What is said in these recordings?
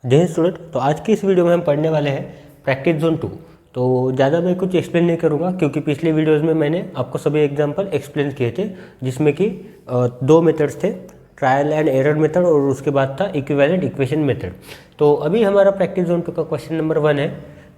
जय स्टूडेंट। तो आज की इस वीडियो में हम पढ़ने वाले हैं प्रैक्टिस जोन 2। तो ज़्यादा मैं कुछ एक्सप्लेन नहीं करूँगा क्योंकि पिछले वीडियोस में मैंने आपको सभी एग्जांपल एक्सप्लेन किए थे, जिसमें कि दो मेथड्स थे, ट्रायल एंड एरर मेथड और उसके बाद था इक्विवेलेंट इक्वेशन मेथड। तो अभी हमारा प्रैक्टिस जोन 2 का क्वेश्चन नंबर 1 है,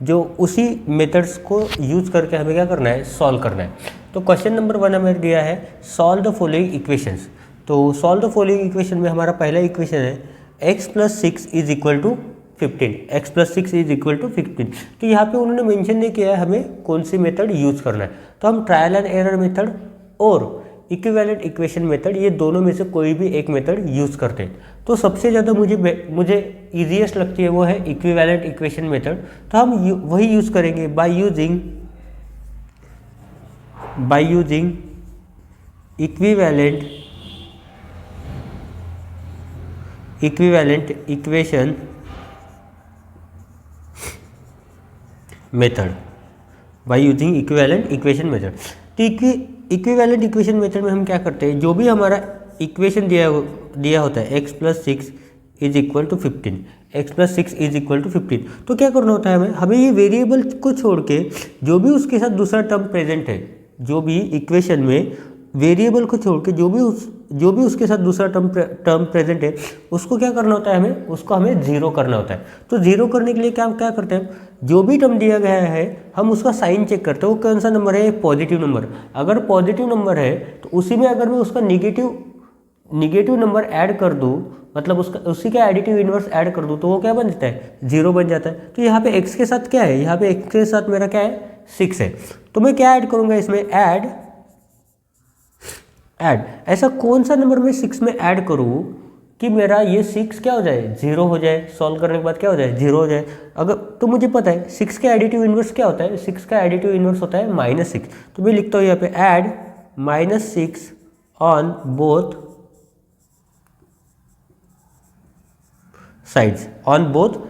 जो उसी मेथड्स को यूज़ करके हमें क्या करना है, सॉल्व करना है। तो क्वेश्चन नंबर 1 हमें दिया है सॉल्व द फॉलोइंग इक्वेशंस। तो सॉल्व द फॉलोइंग इक्वेशन में हमारा पहला इक्वेशन है x + 6 is equal to 15। x + 6 is equal to 15। तो यहाँ पे उन्होंने मेंशन नहीं किया है हमें कौन सी मेथड यूज़ करना है। तो हम ट्रायल एंड एरर मेथड और इक्विवेलेंट इक्वेशन मेथड, ये दोनों में से कोई भी एक मेथड यूज़ करते हैं। तो सबसे ज़्यादा मुझे ईजीएस्ट लगती है वो है इक्विवेलेंट इक्वेशन मेथड। तो हम वही यूज़ करेंगे by using equivalent equation method, by using equivalent equation method. तो इक्विवेलेंट इक्वेशन मेथड में हम क्या करते हैं, जो भी हमारा इक्वेशन दिया होता है x + 6 is equal to 15, x + 6 is equal to 15, तो क्या करना होता है हमें ये वेरिएबल को छोड़ के जो भी उसके साथ दूसरा टर्म प्रेजेंट है, जो भी इक्वेशन में वेरिएबल को छोड़ के जो भी उसके साथ दूसरा टर्म प्रेजेंट है, उसको क्या करना होता है, उसको हमें जीरो करना होता है। तो जीरो करने के लिए क्या करते हैं, जो भी टर्म दिया गया है हम उसका साइन चेक करते हैं, वो कौन सा नंबर है, पॉजिटिव नंबर। अगर पॉजिटिव नंबर है तो उसी में अगर मैं उसका निगेटिव नंबर ऐड कर दूँ, मतलब उसी का एडिटिव इनवर्स ऐड कर दूँ, तो वो क्या बन जाता है, जीरो बन जाता है। तो यहाँ पे x के साथ क्या है, यहाँ पे x के साथ मेरा क्या है, 6 है। तो मैं क्या ऐड करूँगा इसमें, ऐड ऐसा कौन सा नंबर मैं 6 में ऐड करूँ कि मेरा ये 6 क्या हो जाए, जीरो हो जाए, सॉल्व करने के बाद क्या हो जाए, जीरो हो जाए। अगर तो मुझे पता है 6 का एडिटिव इनवर्स क्या होता है, 6 का एडिटिव इनवर्स होता है -6। तो मैं लिखता हूँ यहाँ पे ऐड -6 ऑन बोथ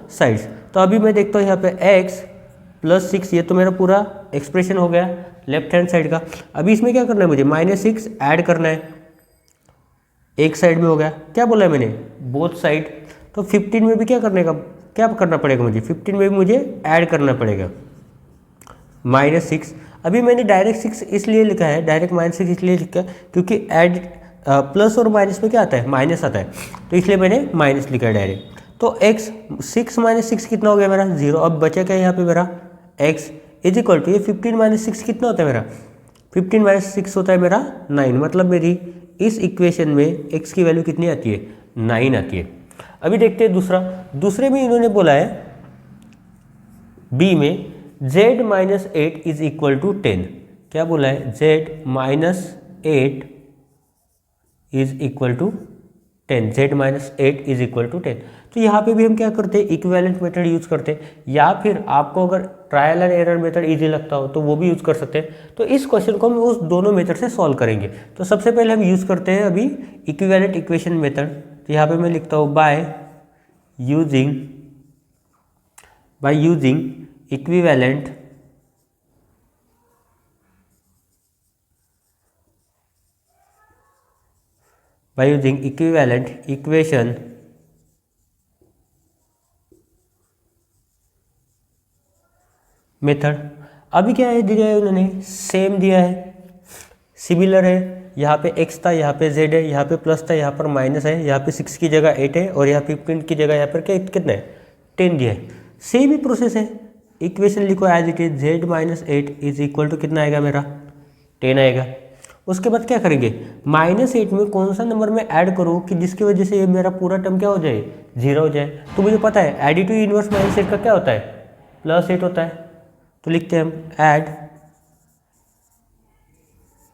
साइड्स। तो अभी मैं देखता हूँ यहाँ पे x + 6, ये तो मेरा पूरा एक्सप्रेशन हो गया लेफ्ट हैंड साइड का। अभी इसमें क्या करना है, मुझे -6 ऐड करना है, एक साइड में हो गया, क्या बोला है मैंने, बोथ साइड। तो 15 में भी क्या करना पड़ेगा मुझे, 15 में भी मुझे ऐड करना पड़ेगा -6। अभी मैंने डायरेक्ट 6 इसलिए लिखा है, डायरेक्ट -6 इसलिए लिखा है क्योंकि ऐड प्लस और माइनस में क्या आता है, माइनस आता है, तो इसलिए मैंने माइनस लिखा है डायरेक्ट। तो x 6 - 6 कितना हो गया मेरा, 0। अब बचा क्या यहाँ पे मेरा, x इज इक्वल टू ये 15 - 6 कितना होता है मेरा, 15 - 6 होता है मेरा 9। मतलब मेरी इस इक्वेशन में x की वैल्यू कितनी आती है, 9 आती है। अभी देखते हैं दूसरे में इन्होंने बोला है b में z - 8 इज इक्वल टू 10। क्या बोला है, z - 8 is equal to 10, z - 8 is equal to 10। तो यहाँ पे भी हम क्या करते हैं, इक्विवेलेंट मेथड यूज करते हैं, या फिर आपको अगर trial and error method easy लगता हो तो वो भी यूज कर सकते हैं। तो इस क्वेश्चन को हम उस दोनों मेथड से सॉल्व करेंगे। तो सबसे पहले हम यूज करते हैं अभी इक्विवेलेंट इक्वेशन मेथड। तो यहाँ पे मैं लिखता हूँ by using equivalent equation method. अभी क्या है, दिया है उन्होंने, सेम दिया है, सिमिलर है। यहाँ पे x था, यहाँ पे z है, यहाँ पे प्लस था, यहाँ पर माइनस है, यहाँ पे 6 की जगह 8 है और यहाँ 15 की जगह यहाँ पर कितना है, 10 दिया है। सेम ही प्रोसेस है, इक्वेशन लिखो as it is, z - 8 is equal to कितना आएगा मेरा, 10 आएगा। उसके बाद क्या करेंगे, -8 में कौन सा नंबर मैं ऐड करूँ कि जिसकी वजह से ये मेरा पूरा टर्म क्या हो जाए, जीरो हो जाए। तो मुझे पता है एडिटिव इनवर्स -8 का क्या होता है, +8 होता है। तो लिखते हैं हम ऐड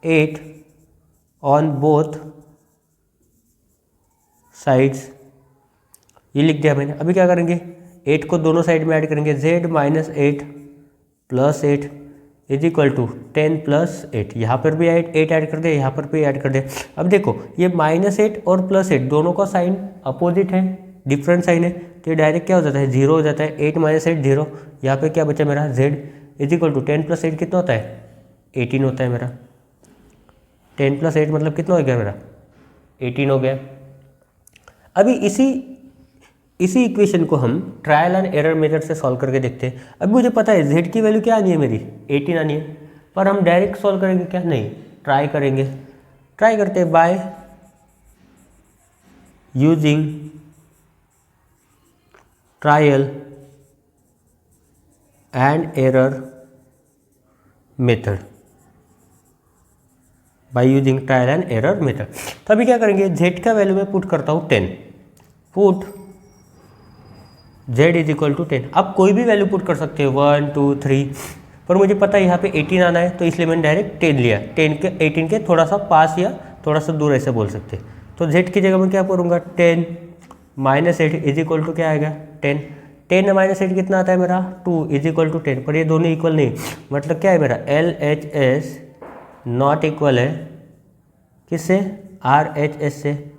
8 ऑन बोथ साइड्स, ये लिख दिया मैंने। अभी क्या करेंगे, 8 को दोनों साइड में ऐड करेंगे, z - 8 + 8 इज इक्वल टू 10 + 8। यहाँ पर भी 8 ऐड कर दे, यहाँ पर भी ऐड कर दे। अब देखो ये -8 और +8 दोनों का साइन अपोजिट है, डिफरेंट साइन है, तो ये डायरेक्ट क्या हो जाता है, जीरो हो जाता है। 8 - 8 0। यहाँ पे क्या बचा मेरा, z इज इक्वल टू 10 + 8 कितना होता है, 18 होता है मेरा। 10 + 8 मतलब कितना हो गया मेरा, 18 हो गया। अभी इसी इक्वेशन को हम ट्रायल एंड एरर मेथड से सॉल्व करके देखते हैं। अभी मुझे पता है z की वैल्यू क्या आनी है, मेरी 18 आनी है, पर हम डायरेक्ट सॉल्व करेंगे क्या? नहीं, ट्राई करेंगे। ट्राई करते हैं by using trial and error method, by using trial and error method. तो अभी क्या करेंगे, z का वैल्यू मैं पुट करता हूँ 10, put z is equal to 10। आप कोई भी वैल्यू पुट कर सकते हो 1 2 3, पर मुझे पता है यहाँ पे 18 आना है, तो इसलिए मैंने डायरेक्ट 10 लिया। 10 के 18 के थोड़ा सा पास या थोड़ा सा दूर ऐसे बोल सकते हैं। तो z की जगह मैं क्या करूँगा, 10 माइनस 8 इज इक्वल टू क्या आएगा, 10। 10 माइनस 8 कितना आता है मेरा, 2 इज इक्वल टू 10, पर ये दोनों इक्वल नहीं, मतलब क्या है मेरा LHS नॉट इक्वल है किससे, RHS से,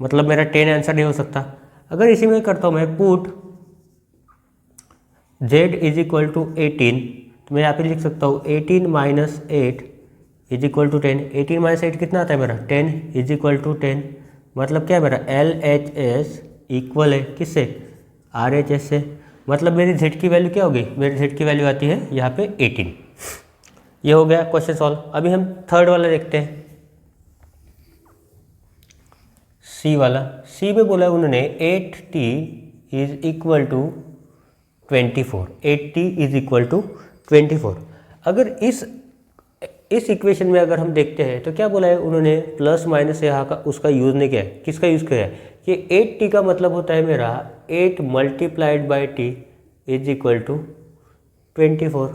मतलब मेरा 10 आंसर नहीं हो सकता। अगर इसी में करता हूँ मैं put z is equal to 18, तो मैं यहाँ पे लिख सकता हूँ 18 minus 8 is equal to 10। 18 minus 8 कितना आता है मेरा, 10 इज इक्वल टू 10, मतलब क्या है मेरा LHS इक्वल है किससे, RHS से, मतलब मेरी z की वैल्यू क्या होगी, मेरी z की वैल्यू आती है यहाँ पे 18। ये हो गया क्वेश्चन सॉल्व। अभी हम थर्ड वाला देखते हैं, सी वाला। सी में बोला है उन्होंने 8t is equal to 24, 8t is equal to 24। अगर इस इक्वेशन में अगर हम देखते हैं तो क्या बोला है उन्होंने, प्लस माइनस यहाँ का उसका यूज़ नहीं किया है। किसका यूज़ किया है कि 8t का मतलब होता है मेरा 8 multiplied by t is equal to 24।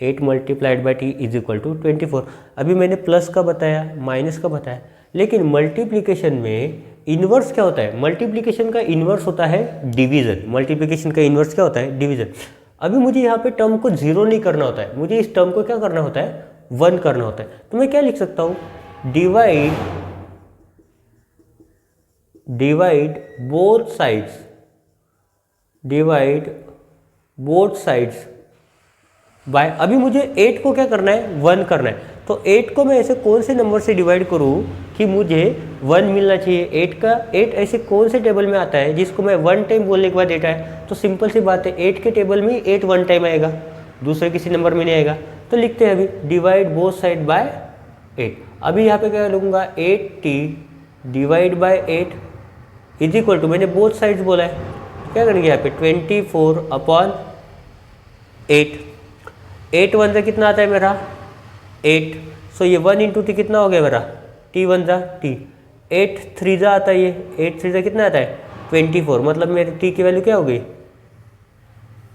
8 multiplied by t is equal to 24। अभी मैंने प्लस का बताया, माइनस का बताया, लेकिन मल्टीप्लिकेशन में इन्वर्स क्या होता है, मल्टीप्लिकेशन का इन्वर्स होता है डिवीजन। मल्टीप्लिकेशन का इन्वर्स क्या होता है, डिवीजन। अभी मुझे यहाँ पे टर्म को जीरो नहीं करना होता है, मुझे इस टर्म को क्या करना होता है, 1 करना होता है। तो मैं क्या लिख सकता हूँ, divide both sides, divide both sides by, अभी मुझे 8 को क्या करना है, 1 करना है। तो 8 को मैं ऐसे कौन से नंबर से डिवाइड करूं कि मुझे 1 मिलना चाहिए। 8 ऐसे कौन से टेबल में आता है जिसको मैं 1 टाइम बोलने के बाद 8 आए। तो सिंपल सी बात है, 8 के टेबल में 8 1 टाइम आएगा, दूसरे किसी नंबर में नहीं आएगा। तो लिखते हैं अभी डिवाइड बोथ साइड बाय 8। अभी यहाँ पे क्या लूँगा, 8t divide by 8 is equal to, मैंने बोथ साइड्स बोला है, क्या करेंगे यहाँ पे 24 अपॉन 8। 8 1 से कितना आता है मेरा 8, सो ये 1 इंटू टी कितना हो गया मेरा, t 1 जा t, 8 3 जा आता है, ये 8 3 जा कितना आता है 24, मतलब मेरी t की वैल्यू क्या हो गई,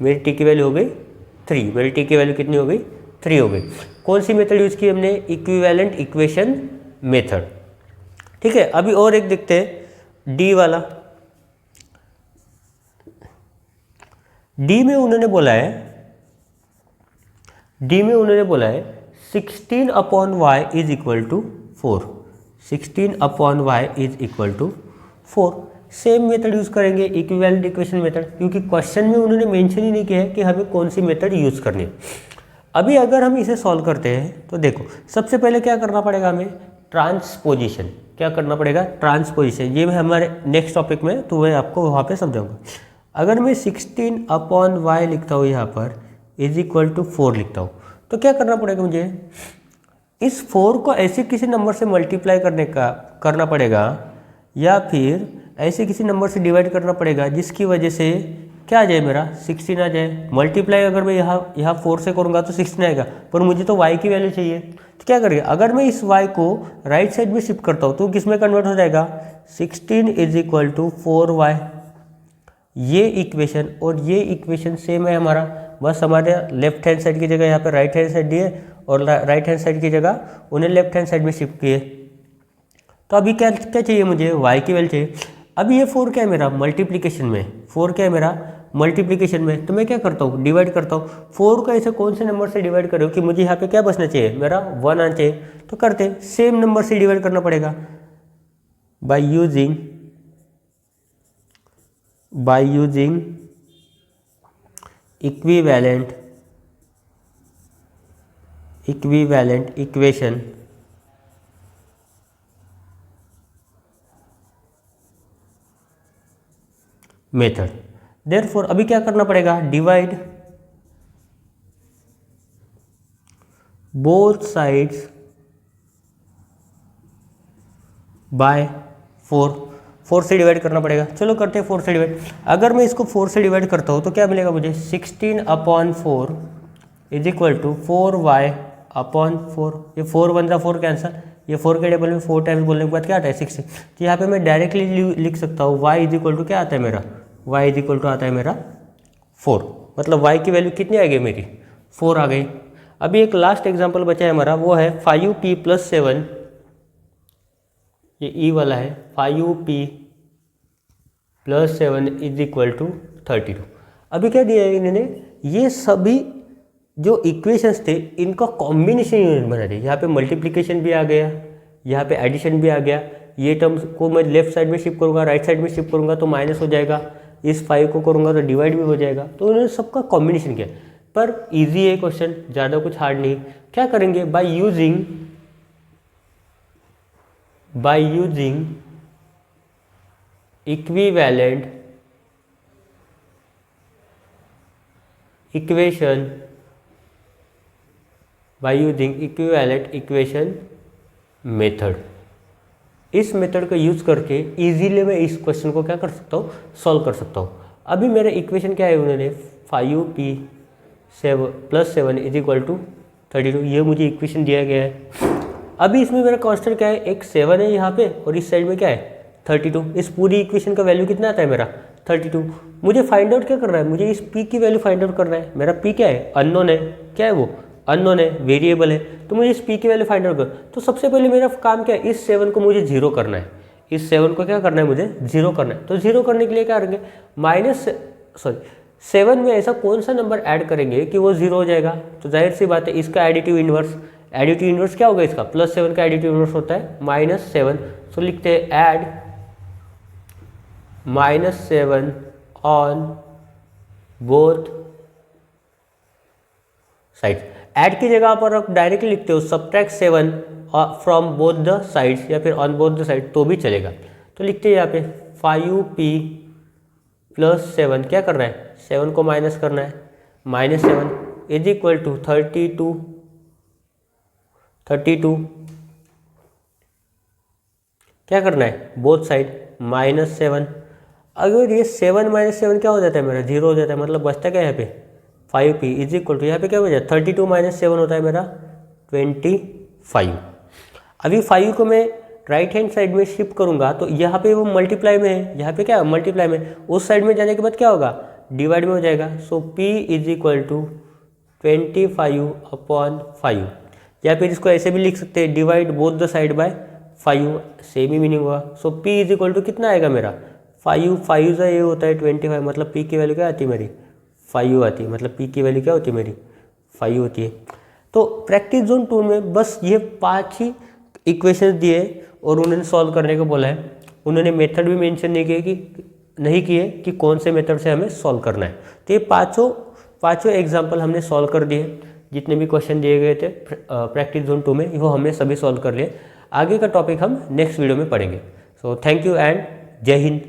मेरी t की वैल्यू हो गई 3। मेरी t की वैल्यू कितनी हो गई, 3 हो गई। कौन सी मेथड यूज़ की हमने, इक्विवेलेंट इक्वेशन मेथड। ठीक है, अभी और एक देखते हैं d वाला। d में उन्होंने बोला है 16 upon y is equal to 4, 16 upon y is equal to 4। Same method use करेंगे, इक्विवेलेंट इक्वेशन मेथड, क्योंकि क्वेश्चन में उन्होंने मेंशन ही नहीं किया है कि हमें कौन सी मेथड यूज़ करनी है। अभी अगर हम इसे सॉल्व करते हैं तो देखो, सबसे पहले क्या करना पड़ेगा हमें, ट्रांसपोजिशन। क्या करना पड़ेगा, ट्रांसपोजिशन। ये मैं हमारे नेक्स्ट टॉपिक में तो मैं आपको वहाँ पे समझाऊंगा। अगर मैं 16 अपॉन वाई लिखता हूँ यहाँ पर इज इक्वल टू 4 लिखता हूँ, तो क्या करना पड़ेगा मुझे, इस 4 को ऐसे किसी नंबर से मल्टीप्लाई करना पड़ेगा, या फिर ऐसे किसी नंबर से डिवाइड करना पड़ेगा जिसकी वजह से क्या आ जाए, मेरा 16 आ जाए। मल्टीप्लाई अगर मैं यहाँ 4 से करूँगा तो 16 आएगा, पर मुझे तो y की वैल्यू चाहिए। तो क्या करेंगे, अगर मैं इस y को राइट साइड में शिफ्ट करता हूँ तो किस में कन्वर्ट हो जाएगा, 16 इज इक्वल टू 4y। ये इक्वेशन और ये इक्वेशन सेम है हमारा, बस हमारे लेफ्ट हैंड साइड की जगह यहाँ पे राइट हैंड साइड दिए और राइट हैंड साइड की जगह उन्हें लेफ्ट हैंड साइड में शिफ्ट किए। तो अभी क्या क्या चाहिए मुझे, y की वैल्यू चाहिए। अभी ये 4 क्या है मेरा, मल्टीप्लिकेशन में, 4 क्या है मेरा मल्टीप्लिकेशन में, तो मैं क्या करता हूँ, डिवाइड करता हूँ। 4 को ऐसे कौन से नंबर से डिवाइड करो कि मुझे यहाँ पे क्या बचना चाहिए, मेरा 1 आना चाहिए। तो करते सेम नंबर से डिवाइड करना पड़ेगा by using equivalent equation method. Therefore अभी क्या करना पड़ेगा, डिवाइड बोथ साइड्स बाय 4, 4 से डिवाइड करना पड़ेगा। चलो करते हैं 4 से डिवाइड। अगर मैं इसको 4 से डिवाइड करता हूँ तो क्या मिलेगा मुझे, 16/4 इज इक्वल टू 4y/4। ये 4 बन रहा 4 कैंसल, ये 4 के टेबल में 4 टाइम्स बोलने के बाद क्या आता है 16। तो यहाँ पे मैं डायरेक्टली लिख सकता हूँ y इज इक्वल टू क्या आता है मेरा, y इज इक्वल टू आता है मेरा 4। मतलब y की वैल्यू कितनी आ गई मेरी, 4 आ गई। अभी एक लास्ट एग्जाम्पल बचा है हमारा, वो है 5p + 7, ये ई वाला है, 5p + 7 इज इक्वल टू 32। अभी क्या दिया है इन्होंने, ये सभी जो इक्वेशंस थे इनका कॉम्बिनेशन यूनिट बना दिया। यहाँ पे मल्टीप्लिकेशन भी आ गया, यहाँ पे एडिशन भी आ गया। ये टर्म्स को मैं लेफ्ट साइड में शिफ्ट करूँगा, राइट साइड में शिफ्ट करूँगा तो माइनस हो जाएगा, इस 5 को करूँगा तो डिवाइड भी हो जाएगा। तो उन्होंने सबका कॉम्बिनेशन किया। पर ईजी है क्वेश्चन, ज़्यादा कुछ हार्ड नहीं। क्या करेंगे, by using equivalent equation method. इस मेथड का यूज करके इजीली मैं इस क्वेश्चन को क्या कर सकता हूँ, सॉल्व कर सकता हूँ। अभी मेरा इक्वेशन क्या है, उन्होंने 5p + 7 इज इक्वल टू 32, ये मुझे इक्वेशन दिया गया है। अभी इसमें मेरा कांस्टेंट क्या है, एक 7 है यहाँ पे और इस साइड में क्या है 32। इस पूरी इक्वेशन का वैल्यू कितना आता है मेरा 32। मुझे फाइंड आउट क्या करना है, मुझे इस p की वैल्यू फाइंड आउट करना है। मेरा p क्या है, अननोन है। क्या है वो, अननोन है, वेरिएबल है। तो मुझे इस p की वैल्यू फाइंड आउट कर, तो सबसे पहले मेरा काम क्या है, इस 7 को मुझे 0 करना है। इस 7 को क्या करना है, मुझे 0 करना है। तो 0 करने के लिए क्या करेंगे, 7 में ऐसा कौन सा नंबर ऐड करेंगे कि वो 0 हो जाएगा। तो जाहिर सी बात है इसका एडिटिव इन्वर्स क्या होगा, इसका +7 का एडिटिव इन्वर्स होता है -7। तो लिखते हैं add -7 on both sides. Add की जगह पर आप डायरेक्टली लिखते हो subtract 7 from both the sides या फिर ऑन बोथ द साइड तो भी चलेगा। तो लिखते हैं यहाँ पे 5p + 7, क्या करना है 7 को माइनस करना है, -7 इज इक्वल टू 32 क्या करना है बोथ साइड -7। अगर ये 7 - 7 क्या हो जाता है मेरा 0 हो जाता है। मतलब बचता क्या है यहाँ पे 5p इज इक्वल टू, यहाँ पे क्या हो जाता है 32 - 7 होता है मेरा 25। अभी 5 को मैं राइट हैंड साइड में शिफ्ट करूंगा तो यहाँ पे वो मल्टीप्लाई में है, यहाँ पे क्या मल्टीप्लाई में, उस साइड में जाने के बाद क्या होगा डिवाइड में हो जाएगा। सो p इज इक्वल टू 25/5, या फिर इसको ऐसे भी लिख सकते हैं divide both the side by 5, same he meaning हुआ। सो p इज इक्वल टू कितना आएगा मेरा 5 से ये होता है 25, मतलब p की वैल्यू क्या आती है मेरी 5 आती है। मतलब p की वैल्यू क्या होती है मेरी 5 होती है। तो प्रैक्टिस जोन 2 में बस ये 5 ही इक्वेशंस दिए और उन्होंने सॉल्व करने को बोला है। उन्होंने मेथड भी मेंशन नहीं किए कि कौन से मेथड से हमें सॉल्व करना है। तो ये पाँचों एग्जाम्पल हमने सॉल्व कर दिए। जितने भी क्वेश्चन दिए गए थे प्रैक्टिस जोन 2 में वो हमने सभी सॉल्व कर लिए। आगे का टॉपिक हम नेक्स्ट वीडियो में पढ़ेंगे। सो थैंक यू एंड जय हिंद।